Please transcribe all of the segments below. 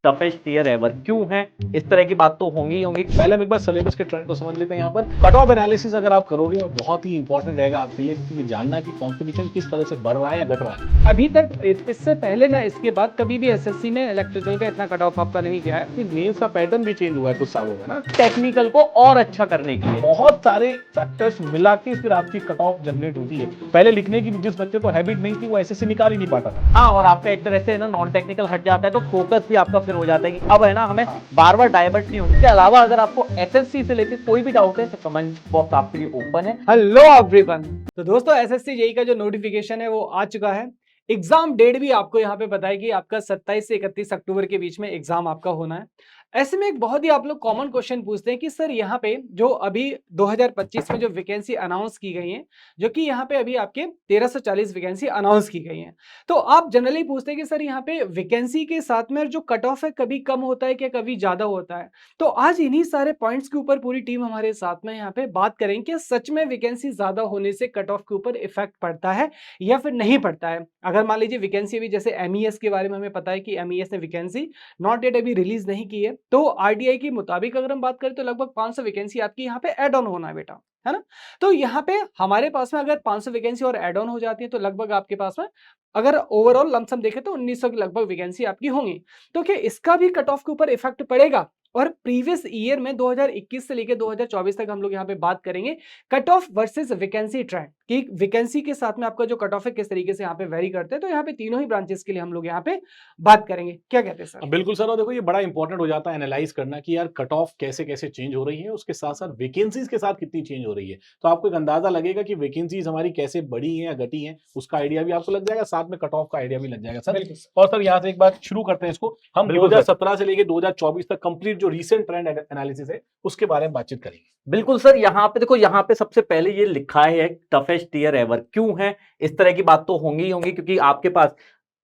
Toughest year ever क्यों है, इस तरह की बात तो होंगी ही होंगी। पहले हम एक बार सिलेबस के ट्रेंड को समझ लेते हैं। यहाँ पर कट ऑफ एनालिसिस अगर आप करोगे, और बहुत ही इंपॉर्टेंट रहेगा आपके लिए, क्योंकि जानना कि कंपटीशन किस तरह से बढ़ रहा है या घट रहा है। अभी तक इससे पहले ना इसके बाद कभी भी एसएससी में इलेक्ट्रिकल का इतना कट ऑफ आपका नहीं गया है। मेंस का पैटर्न भी चेंज हुआ है कुछ सालों में ना, टेक्निकल को और अच्छा करने के लिए बहुत सारे फैक्टर्स मिला के फिर आपकी कट ऑफ जनरेट होती है। पहले लिखने की जिस बच्चे को हैबिट नहीं थी वो एसएससी निकाल ही नहीं पाता था। हाँ, और आपका एक तरह से ना नॉन टेक्निकल हट जाता है तो फोकस भी आपका फिर हो जाता है कि अब है ना हमें बार बार डाइवर्ट नहीं होना। इसके अलावा अगर आपको एसएससी से लेकर कोई भी डाउट है तो कमेंट बॉक्स आपके लिए ओपन है। Hello everyone. तो दोस्तों एसएससी जेईई का जो नोटिफिकेशन है वो आ चुका है। एग्जाम डेट भी आपको यहाँ पे बताया कि आपका 27 से 31 अक्टूबर के बीच में एग्जाम आपका होना है। ऐसे में एक बहुत ही आप लोग कॉमन क्वेश्चन पूछते हैं कि सर यहाँ पे जो अभी 2025 में जो वैकेंसी अनाउंस की गई है, जो कि यहाँ पे अभी आपके 1340 वैकेंसी अनाउंस की गई है, तो आप जनरली पूछते हैं कि सर यहाँ पे वैकेंसी के साथ में जो कट ऑफ है कभी कम होता है क्या कभी ज्यादा होता है। तो आज इन्हीं सारे पॉइंट्स के ऊपर पूरी टीम हमारे साथ में यहाँ पे बात करेंगे कि सच में वैकेंसी ज्यादा होने से कट ऑफ के ऊपर इफेक्ट पड़ता है या फिर नहीं पड़ता है। अगर मान लीजिए वैकेंसी अभी जैसे एमईएस के बारे में हमें पता है कि एमईएस ने वैकेंसी नॉट येट अभी रिलीज नहीं की है, तो आरटीआई के मुताबिक अगर हम बात करें तो लगभग 500 वैकेंसी आपकी यहाँ पे ऐड ऑन होना है बेटा, है ना। तो यहाँ पे हमारे पास में अगर 500 वैकेंसी और ऐड ऑन हो जाती है तो लगभग आपके पास में अगर ओवरऑल लमसम देखें तो 1900 की लगभग वैकेंसी आपकी होंगी। तो क्या इसका भी कट ऑफ के ऊपर इफेक्ट पड़ेगा? और प्रीवियस ईयर में 2021 से लेकर 2024 तक हम लोग यहाँ पे बात करेंगे cut off versus vacancy trend कि वैकेंसी के साथ में आपका जो कट ऑफ है किस तरीके से यहाँ पे वेरी करते हैं। तो यहाँ पे तीनों ही ब्रांचेस के लिए हम लोग यहाँ पे बात करेंगे। क्या कहते हैं सर? बिल्कुल सर, और देखो ये बड़ा इंपॉर्टेंट हो जाता है एनालाइज करना कि यार कट ऑफ कैसे कैसे चेंज हो रही है, उसके साथ साथ वैकेंसीज के साथ कितनी चेंज हो रही है। तो आपको एक अंदाजा लगेगा कि वैकेंसीज हमारी कैसे बढ़ी हैं या घटी हैं, उसका आइडिया भी आपको लग जाएगा, साथ में कट ऑफ का आइडिया भी लग जाएगा सर। और सर यहाँ से एक बार शुरू करते हैं इसको, हम बिल्कुल 2017 से लेके 2024 तक कंप्लीट जो रीसेंट ट्रेंड एनालिसिस है उसके बारे में बातचीत करेंगे। बिल्कुल सर, यहाँ पे देखो, यहाँ पे सबसे पहले ये लिखा है टफेस्ट ईयर एवर क्यों है, इस तरह की बात तो होंगी ही होंगी क्योंकि आपके पास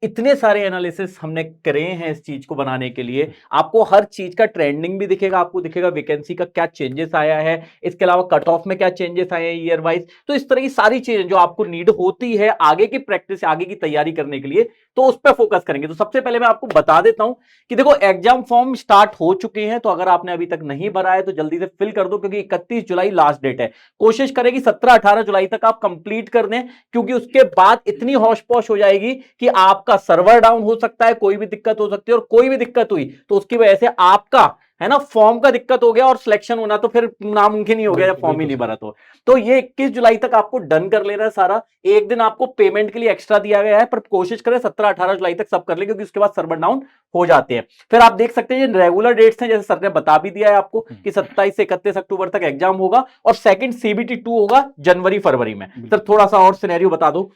इतने सारे एनालिसिस हमने करे हैं इस चीज को बनाने के लिए। आपको हर चीज का ट्रेंडिंग भी दिखेगा, आपको दिखेगा वैकेंसी का क्या चेंजेस आया है, इसके अलावा कट ऑफ में क्या चेंजेस आए हैं ईयर वाइज। तो इस तरह की सारी चीजें जो आपको नीड होती है आगे की प्रैक्टिस, आगे की तैयारी करने के लिए, तो उस पर फोकस करेंगे। तो सबसे पहले मैं आपको बता देता हूं कि देखो एग्जाम फॉर्म स्टार्ट हो चुके हैं, तो अगर आपने अभी तक नहीं भरा है तो जल्दी से फिल कर दो क्योंकि 31 जुलाई लास्ट डेट है। कोशिश करें कि 17-18 जुलाई तक आप कंप्लीट कर दें, क्योंकि उसके बाद इतनी हौश पौश हो जाएगी कि आपका सर्वर डाउन हो सकता है, कोई भी दिक्कत हो सकती है, और कोई भी दिक्कत हुई तो उसकी वजह से आपका है ना फॉर्म का दिक्कत हो गया और सिलेक्शन होना तो फिर नामुमकिन ही हो गया जब फॉर्म ही नहीं भरा। तो ये 21 जुलाई तक आपको डन कर लेना है सारा। एक दिन आपको पेमेंट के लिए एक्स्ट्रा दिया गया है, पर कोशिश करें 17-18 जुलाई तक सब कर ले, क्योंकि उसके बाद सर्वर डाउन हो जाते हैं। फिर आप देख सकते हैं ये रेगुलर डेट्स हैं, जैसे सर ने बता भी दिया है आपको कि 27 से 31 अक्टूबर तक एग्जाम होगा और सेकंड सीबीटी 2 होगा जनवरी फरवरी में। सर थोड़ा सा और सिनेरियो बता दो।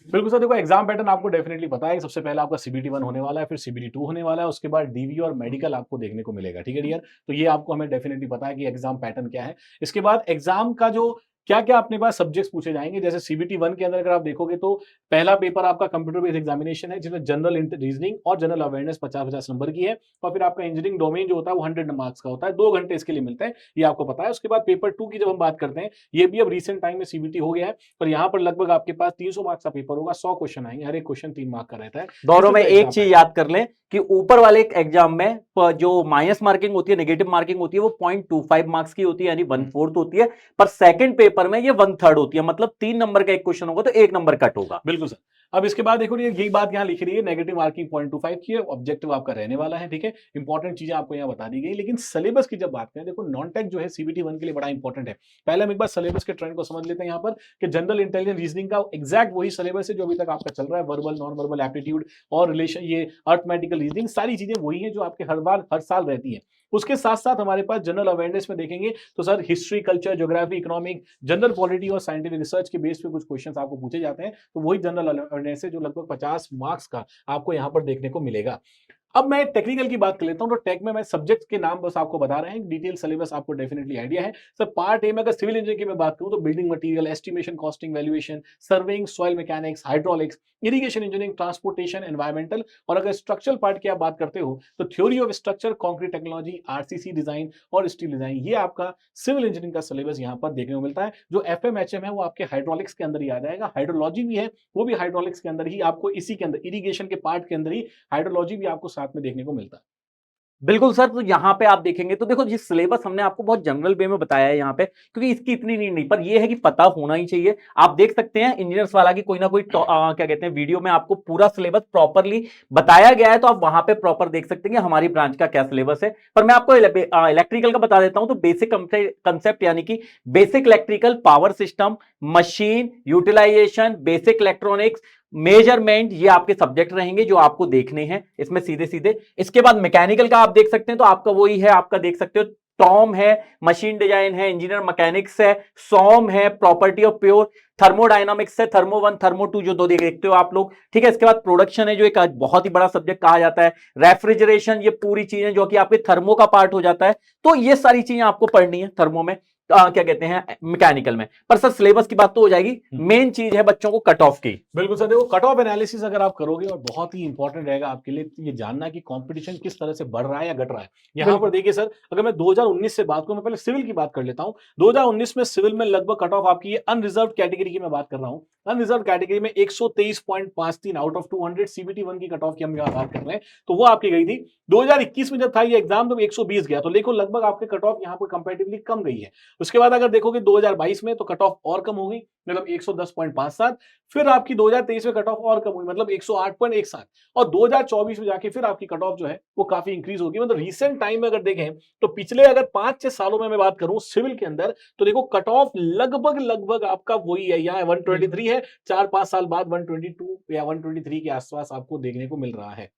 बिल्कुल सर, देखो एग्जाम पैटर्न आपको डेफिनेटली पता है। सबसे पहले आपका सीबीटी 1 होने वाला है, फिर सीबीटी 2 होने वाला है, उसके बाद डीवी और मेडिकल आपको देखने को मिलेगा। ठीक है डियर, तो ये आपको हमें डेफिनेटली पता है कि एग्जाम पैटर्न क्या है। इसके बाद एग्जाम का जो क्या क्या अपने पास सब्जेक्ट्स पूछे जाएंगे, जैसे सीबीटी 1 के अंदर अगर आप देखोगे तो पहला पेपर आपका कंप्यूटर बेस्ड एग्जामिनेशन है, जिसमें जनरल रीजनिंग और जनरल अवेयरनेस 50-50 नंबर की है। और फिर आपका इंजीनियरिंग डोमेन जो होता है वो 100 मार्क्स का होता है, 2 घंटे इसके लिए मिलते हैं, ये आपको पता है। उसके बाद पेपर 2 की जब हम बात करते हैं, ये भी अब रिसेंट टाइम में सीबीटी हो गया है, और यहाँ पर लगभग आपके पास 300 मार्क्स का पेपर होगा, 100 क्वेश्चन आएंगे, हर एक क्वेश्चन 3 मार्क का रहता है। दोनों में एक चीज याद कर लें कि ऊपर वाले एग्जाम में जो माइनस मार्किंग होती है, नेगेटिव मार्किंग होती है, वो 0.25 मार्क्स की होती है, यानी 1/4 होती है। पर सेकंड पेपर में ये 1/3 होती है, मतलब 3 नंबर का एक क्वेश्चन होगा तो 1 नंबर कट होगा। बिल्कुल सर। अब इसके बाद देखो यही बात यहाँ लिखी रही है, नेगेटिव मार्किंग 0.25 की है, ऑब्जेक्टिव आपका रहने वाला है। ठीक है, इंपॉर्टेंट चीजें आपको यहाँ बता दी गई। लेकिन सिलेबस की जब बात करें, देखो नॉन टेक जो है सीबीटी 1 के लिए बड़ा इंपॉर्टेंट है। पहले हम एक बार सिलेबस के ट्रेंड को समझ लेते हैं यहाँ पर, कि जनरल इंटेलिजेंस रीजनिंग का एग्जैक्ट वही सिलेबस है जो अभी तक आपका चल रहा है। वर्बल, नॉन वर्बल एप्टीट्यूड और रिलेशन, ये अर्थमेटिकल रीजनिंग, सारी चीजें वही है जो आपके हर बार हर साल रहती है। उसके साथ साथ हमारे पास जनरल अवेयरनेस में देखेंगे तो sir history, culture, geography, economic, general polity और साइंटिफिक रिसर्च के बेस पे कुछ क्वेश्चंस आपको पूछे जाते हैं। तो वही जनरल अवेयरनेस है जो लगभग 50 मार्क्स का आपको यहाँ पर देखने को मिलेगा। अब मैं टेक्निकल की बात कर लेता हूं। तो टेक में मैं सब्जेक्ट के नाम बस आपको बता रहे हैं, डिटेल सिलेबस आपको डेफिनेटली आइडिया है। सर पार्ट ए में अगर सिविल इंजीनियरिंग की मैं बात करूं तो building material, estimation, costing, valuation, surveying, soil mechanics, hydraulics, irrigation engineering, transportation, environmental. और अगर स्ट्रक्चरल पार्ट की आप बात करते हो तो theory of structure, concrete technology, RCC design और स्टील डिजाइन, ये आपका सिविल इंजीनियरिंग का सिलेबस यहाँ पर देखने को मिलता है। जो एफएमएचएम है वो आपके हाइड्रोलिक्स के अंदर ही आ जाएगा। हाइड्रोलॉजी भी है, वो भी हाइड्रोलिक्स के अंदर ही, आपको इसी के अंदर इरिगेशन के पार्ट के अंदर ही हाइड्रोलॉजी भी आपको साथ में देखने को मिलता है। बिल्कुल सर, तो यहाँ पे आप देखेंगे तो देखो ये सिलेबस हमने आपको बहुत जनरल वे में बताया है यहाँ पे, क्योंकि इसकी इतनी नीड नहीं, पर ये है कि पता होना ही चाहिए। आप देख सकते हैं इंजीनियर्स वाला की कोई ना कोई क्या कहते हैं वीडियो में आपको पूरा सिलेबस प्रॉपरली बताया गया है, तो आप वहां पे प्रॉपर देख सकते हैं कि हमारी ब्रांच का क्या सिलेबस है। पर मैं आपको इलेक्ट्रिकल का बता देता हूं, तो बेसिक कंसेप्ट यानी कि basic electrical power system, machine utilization, basic electronics, measurement, ये आपके सब्जेक्ट रहेंगे जो आपको देखने हैं इसमें सीधे सीधे। इसके बाद मैकेनिकल का आप देख सकते हैं, तो आपका वही है, आपका देख सकते हो टॉम है, मशीन डिजाइन है, इंजीनियर मैकेनिक्स है, सॉम है, प्रॉपर्टी ऑफ प्योर, थर्मोडायनामिक्स है, थर्मो 1 थर्मो 2 जो दो देखते हो आप लोग, ठीक है। इसके बाद प्रोडक्शन है जो एक बहुत ही बड़ा सब्जेक्ट कहा जाता है, रेफ्रिजरेशन, ये पूरी चीजें जो कि आपके थर्मो का पार्ट हो जाता है। तो ये सारी चीजें आपको पढ़नी है थर्मो में, क्या कहते हैं मैकेनिकल में। पर सर सिलेबस की बात तो हो जाएगी, मेन चीज है बच्चों को कट ऑफ की। बिल्कुल सर, देखो कट ऑफ एनालिसिस अगर आप करोगे, और बहुत ही इंपॉर्टेंट रहेगा आपके लिए ये जानना कि कंपटीशन किस तरह से बढ़ रहा है या घट रहा है। यहाँ पर देखिए सर, अगर मैं 2019 से बात करूं, मैं पहले सिविल की बात कर लेता हूं। 2019 में सिविल में लगभग कट ऑफ आपकी, ये अनरिजर्व कैटेगरी की मैं बात कर रहा हूं, अनरिजर्व कैटेगरी में 123.53 आउट ऑफ 200 सीबीटी 1 की कट ऑफ की हम यहाँ बात कर रहे हैं, तो वो आपकी गई थी। 2021 में जब था ये एग्जाम, तो 120 गया, तो देखो लगभग आपके कट ऑफ यहाँ पर कंपेरेटिवली कम गई है। उसके बाद अगर देखोगे 2022 में, तो कट ऑफ और कम हो गई, मतलब 110.57। फिर आपकी 2023 में कट ऑफ और कम हुई, मतलब 108.17, और 2024 में जाके फिर आपकी कट ऑफ जो है वो काफी इंक्रीज होगी। मतलब रीसेंट टाइम में अगर देखें, तो पिछले अगर 5-6 सालों में मैं बात करूं सिविल के अंदर, तो देखो कट ऑफ लगभग आपका वही है, यहाँ 123 है, 4-5 साल बाद 122 या 123 के आसपास आपको देखने को मिल रहा है।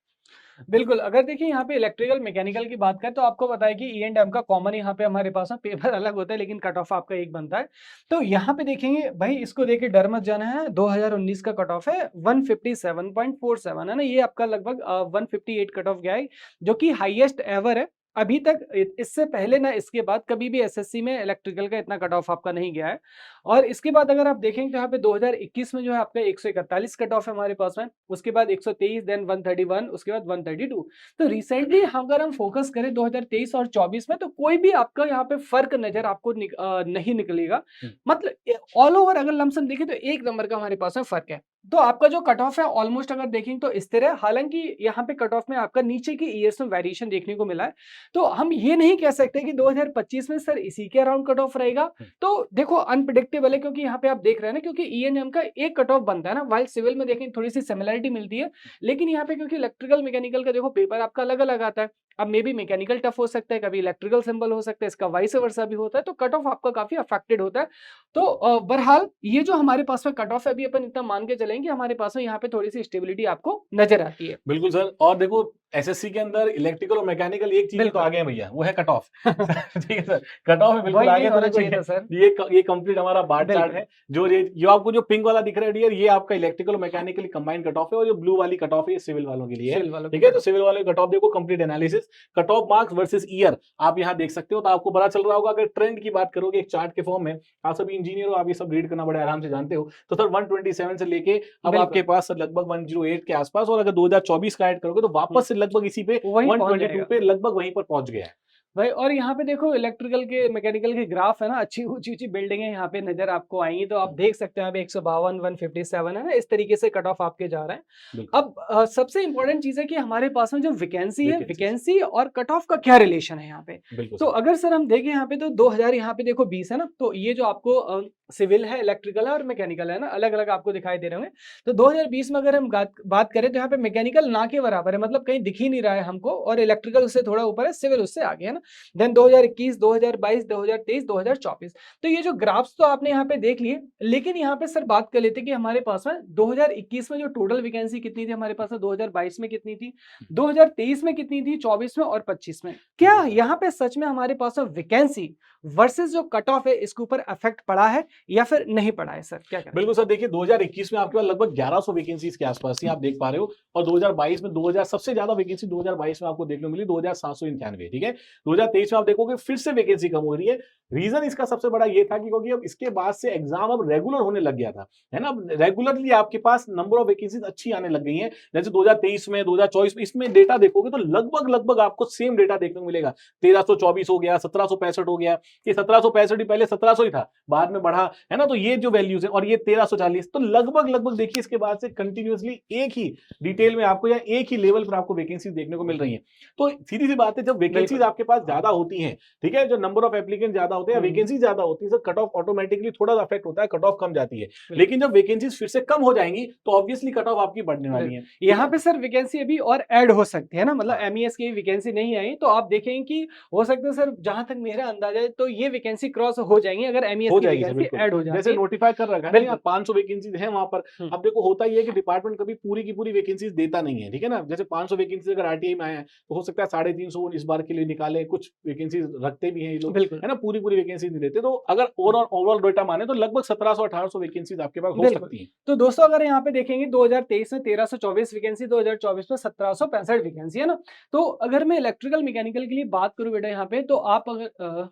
बिल्कुल, अगर देखिए यहाँ पे इलेक्ट्रिकल मैकेनिकल की बात करें, तो आपको पता है कि ई एंड एम का कॉमन यहाँ पे हमारे पास में पेपर अलग होता है, लेकिन कट ऑफ आपका एक बनता है। तो यहाँ पे देखेंगे भाई, इसको देख के डर मत जाना है, 2019 का कट ऑफ है 157.47 है ना, ये आपका लगभग 158 कट ऑफ गया है, जो कि हाईएस्ट एवर है अभी तक। इससे पहले ना इसके बाद कभी भी एसएससी में इलेक्ट्रिकल का इतना कट ऑफ आपका नहीं गया है। और इसके बाद अगर आप देखेंगे तो यहाँ पे 2021 में जो है आपका 141 कट ऑफ है हमारे पास में, उसके बाद 123, देन 131, उसके बाद 132। तो रिसेंटली अगर हम फोकस करें 2023 और 24 में, तो कोई भी आपका यहाँ पे फर्क नजर आपको नहीं निकलेगा। मतलब ऑल ओवर अगर लमसम देखें तो एक नंबर का हमारे पास में फर्क है। तो आपका जो कट ऑफ है ऑलमोस्ट अगर देखेंगे तो इस तरह, हालांकि यहाँ पे कट ऑफ में आपका नीचे की ईयर्स में वेरिएशन देखने को मिला है। तो हम ये नहीं कह सकते कि 2025 में सर इसी के अराउंड कट ऑफ रहेगा। तो देखो अनप्रिडिक्टेबल है, क्योंकि यहाँ पे आप देख रहे हैं ना, क्योंकि ईएनएम का एक कट ऑफ बनता है ना, वाइल सिविल में देखें थोड़ी सी सिमिलरिटी मिलती है, लेकिन यहाँ पे क्योंकि इलेक्ट्रिकल मैकेनिकल का देखो पेपर आपका अलग अलग आता है। अब मे बी मैकेनिकल टफ हो सकता है, कभी इलेक्ट्रिकल सिंपल हो सकता है, इसका वाइस वर्सा भी होता है, तो कट ऑफ आपका काफी अफेक्टेड होता है। तो बहरहाल ये जो हमारे पास में कट ऑफ है, अभी अपन इतना मान के चलेंगे हमारे पास में यहाँ पे थोड़ी सी स्टेबिलिटी आपको नजर आती है। बिल्कुल सर, और देखो एसएससी के अंदर इलेक्ट्रिकल और मैकेनिकल एक चीज तो आगे है भैया, वो है कट ऑफ। ठीक है सर, कट ऑफ है बिल्कुल आगे। तो देखो सर ये कंप्लीट हमारा बार चार्ट है, जो आपको जो पिंक वाला दिख रहा है डियर, ये आपका इलेक्ट्रिकल और मैकेनिकल कंबाइंड कट ऑफ है, और जो ब्लू वाली कट ऑफ है ये सिविल वालों के लिए है। ठीक है, तो सिविल वाले कट ऑफ देखो, complete analysis cut off marks versus year आप यहाँ देख सकते हो, तो आपको पता चल रहा होगा। अगर ट्रेंड की बात करोगे एक चार्ट के फॉर्म में, आप सभी इंजीनियर हो, आप ये सब रीड करना बड़े आराम से जानते हो, तो सर 127 से लेके अब आपके पास लगभग 108 के आसपास, और अगर 2024 का ऐड करोगे तो वापस से लगभग इसी पे 122 पे लगभग वहीं पर पहुंच गया है भाई। और यहाँ पे देखो इलेक्ट्रिकल के मैकेनिकल के ग्राफ है ना, अच्छी ऊंची बिल्डिंगें यहाँ पे नजर आपको आएंगी, तो आप देख सकते हैं 152, 157 है ना, इस तरीके से कट ऑफ आपके जा रहे हैं। अब सबसे इंपॉर्टेंट चीज है कि हमारे पास में जो वैकेंसी है, वैकेंसी और कट ऑफ का क्या रिलेशन है यहाँ पे। तो अगर सर हम देखें यहाँ पे, तो 2000 यहाँ पे देखो 20 है ना, तो ये जो आपको सिविल है, इलेक्ट्रिकल है और मैकेनिकल है ना, अलग अलग आपको दिखाई दे रहे होंगे। तो 2020 में अगर हम बात करें, तो यहाँ पे मैकेनिकल ना के बराबर है, मतलब कहीं दिख ही नहीं रहा है हमको, और इलेक्ट्रिकल उससे थोड़ा ऊपर है, सिविल उससे आगे है ना। देन 2021, 2022, 2023, 2024, तो ये जो ग्राफ्स तो आपने यहाँ पे देख लिए, लेकिन यहाँ पे सर बात कर लेते कि हमारे पास में 2021 में जो टोटल वैकेंसी कितनी थी हमारे पास में, 2022 में कितनी थी, 2023 में कितनी थी, 24 में और 25 में। क्या यहाँ पे सच में हमारे पास में वैकेंसी वर्सेस जो कट ऑफ है इसके ऊपर इफेक्ट पड़ा है या फिर नहीं पड़ा है सर, क्या? बिल्कुल सर, देखिए 2021 में आपके पास लगभग 1100 वैकेंसीज के आसपास थी, आप देख पा रहे हो, और 2022 में 2000 सबसे ज्यादा वैकेंसी 2022 में आपको देखने को मिली 2791। ठीक है, 2023 में आप देखोगे फिर से वैकेंसी कम हो रही है, रीजन इसका सबसे बड़ा ये था कि क्योंकि अब इसके बाद से एग्जाम अब रेगुलर होने लग गया था, है ना। रेगुलरली आपके पास नंबर ऑफ वैकेंसीज अच्छी आने लग गई हैं। जैसे 2023 में, 2024 में, इसमें डेटा देखोगे तो लगभग आपको सेम डेटा देखने को मिलेगा। 1324 हो गया, 1765 हो गया, ये 1765 ही पहले 1700 ही था, बाद में बढ़ा, है ना। तो ये जो वैल्यूज है, और ये 1340, तो लगभग देखिए इसके बाद से कंटिन्यूअसली एक ही डिटेल में आपको या एक ही लेवल पर आपको वैकेंसी देखने को मिल रही है। तो सीधी सी बात है, जब वैकेंसीज आपके पास ज्यादा होती हैं, ठीक है, जो नंबर ऑफ एप्लीकेंट ज्यादा होते हैं, वैकेंसी ज्यादा होती है, सर कट ऑफ ऑटोमेटिकली थोड़ा सा अफेक्ट होता है, कट ऑफ कम जाती है। लेकिन जब वैकेंसीज फिर से कम हो जाएंगी तो ऑब्वियसली कट ऑफ आपकी बढ़ने वाली है। यहाँ पे सर वैकेंसी अभी और ऐड हो सकती है ना, मतलब एमईएस की वैकेंसी नहीं आई तो आप देखेंगे कि हो सकता है सर, जहां तक मेरा अंदाजा है तो ये वैकेंसी क्रॉस हो जाएंगी अगर एमईएस हो की जाएगी वैकेंसी ऐड हो जाती जैसे है। नोटिफाई कर रखा है बिल्कुल। 500 वैकेंसीज है वहां पर। अब देखो होता ही है कि डिपार्टमेंट कभी पूरी की पूरी वैकेंसीज देता नहीं है, ठीक है ना। जैसे 500 वैकेंसी अगर आरटीआई में आए हैं तो हो सकता है 350 इस बार के लिए निकाले, कुछ वैकेंसी रखते भी हैं ये लोग, बिल्कुल है ना, पूरी वैकेंसी नहीं देते। तो अगर ओवरऑल डेटा माने तो लगभग 1700-1800 वैकेंसीज आपके पास हो बिल्कुल। सकती हैं। तो दोस्तों अगर यहाँ पे देखेंगे 2023 में 1324 वैकेंसी, 2024 में 1765 वैकेंसी, है ना। तो अगर मैं इलेक्ट्रिकल मैकेनिकल के लिए बात करूं बेटा यहाँ पे, तो आप अगर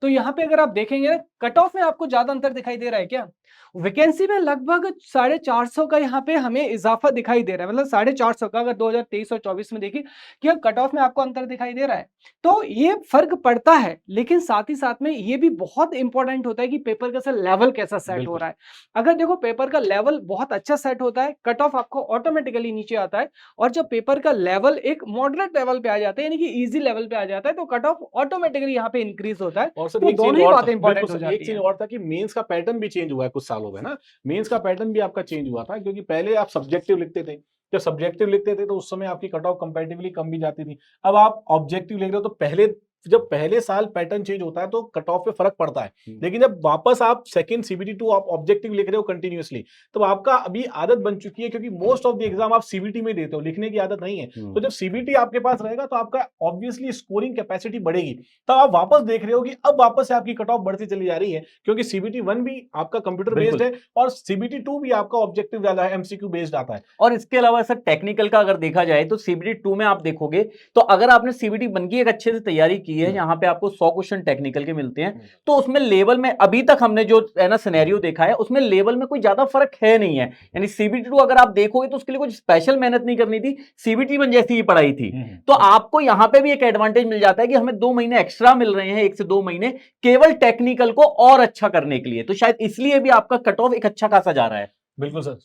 तो यहाँ पे अगर आप देखेंगे कट ऑफ में आपको ज्यादा अंतर दिखाई दे रहा है क्या? वैकेंसी में लगभग 450 का यहाँ पे हमें इजाफा दिखाई दे रहा है, मतलब 450 का अगर 2023 और 24 में देखिए कि कट ऑफ में आपको अंतर दिखाई दे रहा है, तो ये फर्क पड़ता है। लेकिन साथ ही साथ में ये भी बहुत इंपॉर्टेंट होता है कि पेपर का सर लेवल कैसा सेट हो रहा है। अगर देखो पेपर का लेवल बहुत अच्छा सेट होता है, कट ऑफ आपको ऑटोमेटिकली नीचे आता है, और जब पेपर का लेवल एक मॉडरेट लेवल पे आ जाता है, यानी कि इजी लेवल पे आ जाता है, तो कट ऑफ ऑटोमेटिकली यहाँ पे इंक्रीज होता है। और सर तो एक दोनों चीज ही और बातें था, इंपॉर्टेंट बिल्कुल हो सर, जाती एक चीज हैं। और था कि मेंस का पैटर्न भी चेंज हुआ है कुछ सालों में ना। मेंस का पैटर्न भी आपका चेंज हुआ था, क्योंकि पहले आप सब्जेक्टिव लिखते थे। जब सब्जेक्टिव लिखते थे तो उस समय आपकी कट ऑफ कंपैरेटिवली कम भी जाती थी। अब आप ऑब्जेक्टिव लिख रहे हो तो जब पहले साल पैटर्न चेंज होता है तो कट ऑफ पे फर्क पड़ता है। लेकिन जब वापस आप सेकंड सीबीटी 2 आप ऑब्जेक्टिव लिख रहे हो कंटिन्यूअसली, तो आपका अभी आदत बन चुकी है, क्योंकि मोस्ट ऑफ द एग्जाम आप सीबीटी में देते हो, लिखने की आदत नहीं है। तो जब सीबीटी आपके पास रहेगा तो आपका ऑब्वियसली स्कोरिंग कैपेसिटी बढ़ेगी। तब आप वापस देख रहे हो कि अब वापस से आपकी कट ऑफ बढ़ती चली जा रही है, क्योंकि सीबीटी 1 भी आपका कंप्यूटर बेस्ड है और सीबीटी 2 भी आपका ऑब्जेक्टिव ज्यादा है, एमसीक्यू बेस्ड आता है। और इसके अलावा सर टेक्निकल का अगर देखा जाए तो सीबीटी 2 में आप देखोगे तो अगर आपने सीबीटी 1 की एक अच्छे से तैयारी की है, यहाँ पे आपको 100 क्वेश्चन टेक्निकल के मिलते हैं, तो उसमें लेवल में अभी तक हमने जो है ना सिनेरियो देखा है, उसमें लेवल में कोई ज्यादा फर्क है नहीं है। यानी सीबीटी 2 अगर आप देखोगे तो उसके लिए कुछ स्पेशल मेहनत नहीं करनी थी, सीबीटी 1 जैसी ही पढ़ाई थी। तो आपको यहाँ पे भी एक एडवांटेज मिल जाता है कि हमें 2 महीने एक्स्ट्रा मिल रहे हैं, 1 से 2 महीने केवल टेक्निकल को और अच्छा करने के लिए। तो शायद इसलिए भी आपका कट ऑफ एक अच्छा खासा जा रहा है। बिल्कुल सर,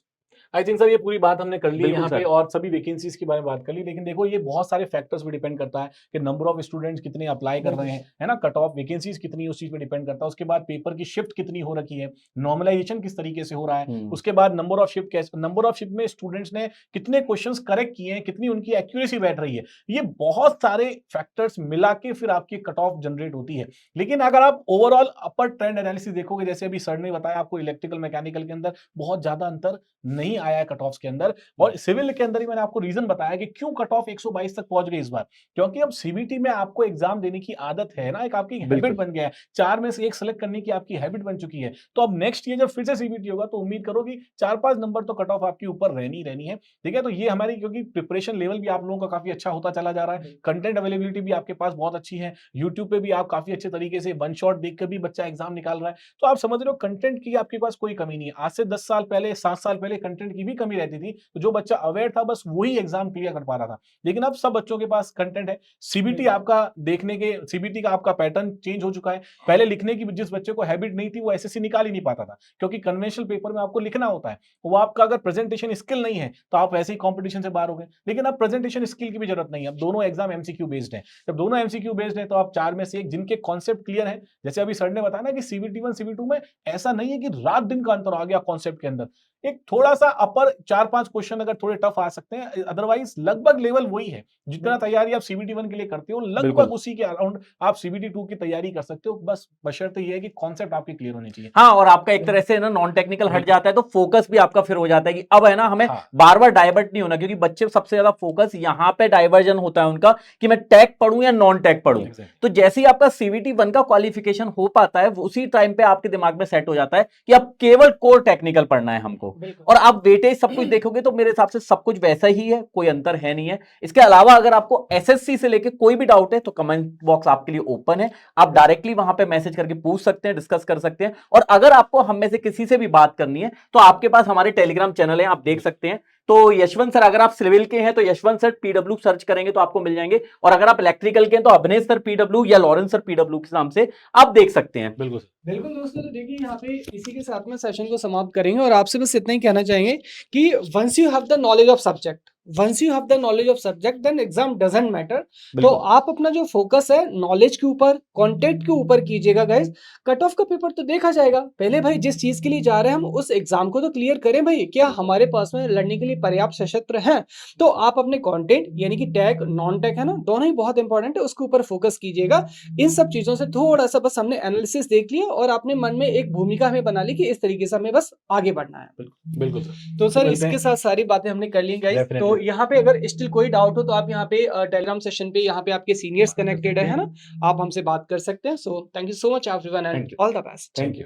आई थिंक सर ये पूरी बात हमने कर ली बिल्कुल यहाँ पे, सर। और सभी वैकेंसीज के बारे में बात कर ली। लेकिन देखो ये बहुत सारे फैक्टर्स पे डिपेंड करता है कि नंबर ऑफ स्टूडेंट्स कितने अप्लाई कर रहे हैं, है ना, कट ऑफ वैकेंसीज कितनी है उस चीज पे डिपेंड करता है। उसके बाद पेपर की शिफ्ट कितनी हो रखी है, नॉर्मलाइजेशन किस तरीके से हो रहा है, उसके बाद नंबर ऑफ शिफ्ट कैसे, नंबर ऑफ शिफ्ट में स्टूडेंट्स ने कितने क्वेश्चंस करेक्ट किए हैं, कितनी उनकी एक्यूरेसी बैठ रही है, ये बहुत सारे फैक्टर्स मिला के फिर आपकी कट ऑफ जनरेट होती है। लेकिन अगर आप ओवरऑल अपर ट्रेंड एनालिसिस देखोगे, जैसे अभी सर ने बताया आपको इलेक्ट्रिकल मैकेनिकल के अंदर बहुत ज्यादा अंतर नहीं आया है कट ऑफ के अंदर, और सिविल के अंदर ही मैंने आपको रीजन बताया कि क्यों कट ऑफ 122 तक पहुंच गई इस बार, क्योंकि अब सीबीटी में आपको एग्जाम देने की आदत है ना, एक आपकी हैबिट बन गया है, 4 में से 1 सेलेक्ट करने की आपकी हैबिट बन चुकी है। तो अब नेक्स्ट ईयर जब फिर से सीबीटी होगा तो उम्मीद करो कि 4-5 नंबर तो कट ऑफ आपकी ऊपर रहनी है, ठीक है। तो ये हमारी, क्योंकि प्रिपरेशन लेवल भी आप लोगों का काफी अच्छा होता चला जा रहा है, कंटेंट अवेलेबिलिटी भी आपके पास बहुत अच्छी है, यूट्यूब पे भी आप काफी अच्छे तरीके से वन शॉट देखकर भी बच्चा एग्जाम निकाल रहा है। तो आप समझ रहे हो कंटेंट की आपके पास कोई कमी नहीं है। आज से 10 साल पहले, 7 साल पहले कंटेंट की भी कमी रहती थी, तो जो बच्चा अवेयर था बस वही एग्जाम क्लियर कर पा रहा था। लेकिन अब सब बच्चों के पास कंटेंट है। सीबीटी आपका देखने के, सीबीटी का आपका पैटर्न चेंज हो चुका है। पहले लिखने की जिस बच्चे को हैबिट नहीं थी वो एसएससी निकाल ही नहीं पाता था, क्योंकि कन्वेंशनल पेपर में आपको लिखना होता है, वो आपका अगर प्रेजेंटेशन स्किल नहीं है तो आप वैसे ही कंपटीशन से बाहर हो गए। लेकिन अब प्रेजेंटेशन स्किल की भी जरूरत नहीं है, अब दोनों एग्जाम एमसीक्यू बेस्ड है। जब दोनों एमसीक्यू बेस्ड है तो आप 4 में से 1 जिनके कॉन्सेप्ट क्लियर है, जैसे अभी सर ने बताया ना कि सीबीटी 1 सीबीटी 2 में ऐसा नहीं है कि रात दिन का अंतर आ गया कॉन्सेप्ट के अंदर, एक थोड़ा सा अपर 4-5 क्वेश्चन अगर थोड़े टफ आ सकते हैं, अदरवाइज लगभग लेवल वही है। जितना तैयारी आप सीबीटी 1 के लिए करते हो लगभग उसी के अराउंड आप सीबीटी 2 की तैयारी कर सकते हो, बस बशर्ते ये है कि कॉन्सेप्ट आपके क्लियर होने चाहिए। हाँ, और आपका एक तरह से ना नॉन टेक्निकल हट जाता है तो फोकस भी आपका फिर हो जाता है कि अब है ना हमें बार बार डाइवर्ट नहीं होना, क्योंकि बच्चे सबसे ज्यादा फोकस यहाँ पे डाइवर्जन होता है उनका कि मैं टेक पढ़ूं या नॉन टेक पढ़ूं। तो जैसे ही आपका सीबीटी 1 का क्वालिफिकेशन हो पाता है, उसी टाइम पे आपके दिमाग में सेट हो जाता है कि अब केवल कोर टेक्निकल पढ़ना है हमको। आपको। बिल्कुल। और आप वेटेज सब कुछ देखोगे तो मेरे हिसाब से सब कुछ वैसा ही है, कोई अंतर है नहीं है। इसके अलावा अगर आपको एसएससी से लेके कोई भी डाउट है तो कमेंट बॉक्स आपके लिए ओपन है, आप डायरेक्टली वहां पे मैसेज करके पूछ सकते हैं, डिस्कस कर सकते हैं। और अगर आपको हम में से किसी से भी बात करनी है तो आपके पास हमारे टेलीग्राम चैनल है, आप देख सकते हैं। तो यशवंत सर, अगर आप सिविल के हैं तो यशवंत सर पीडब्ल्यू सर्च करेंगे तो आपको मिल जाएंगे, और अगर आप इलेक्ट्रिकल के हैं तो अवनेश सर पीडब्ल्यू या लॉरेंस सर पीडब्ल्यू के नाम से आप देख सकते हैं। बिल्कुल बिल्कुल दोस्तों, तो देखिए यहाँ पे इसी के साथ में सेशन को समाप्त करेंगे और आपसे बस इतना ही कहना चाहेंगे कि once you have the knowledge of subject, once you have the knowledge of subject, then exam doesn't matter. तो बिल्कुल। आप अपना जो फोकस है नॉलेज के ऊपर, कंटेंट के ऊपर कीजिएगा गाइस। कट ऑफ का पेपर तो देखा जाएगा, पहले भाई जिस चीज के लिए जा रहे हैं हम उस एग्जाम को तो क्लियर करें भाई। क्या हमारे पास में लड़ने के लिए पर्याप्त सशस्त्र हैं? तो आप अपने कंटेंट यानी कि टैग नॉन टैग है ना, दोनों ही बहुत इंपॉर्टेंट है, उसके ऊपर फोकस कीजिएगा। इन सब चीजों से थोड़ा सा बस हमने एनालिसिस देख लिया और अपने मन में एक भूमिका हमें बना ली कि इस तरीके से हमें बस आगे बढ़ना है। बिल्कुल सर। तो सर मिलते हैं। इसके साथ सारी बातें हमने कर ली गाइस। तो Definitely. यहाँ पे अगर स्टिल कोई डाउट हो तो आप यहाँ पे टेलीग्राम सेशन पे यहाँ पे आपके सीनियर्स कनेक्टेड है ना, आप हमसे बात कर सकते हैं। So thank you so much everyone Thank and you. All the best. Thank you.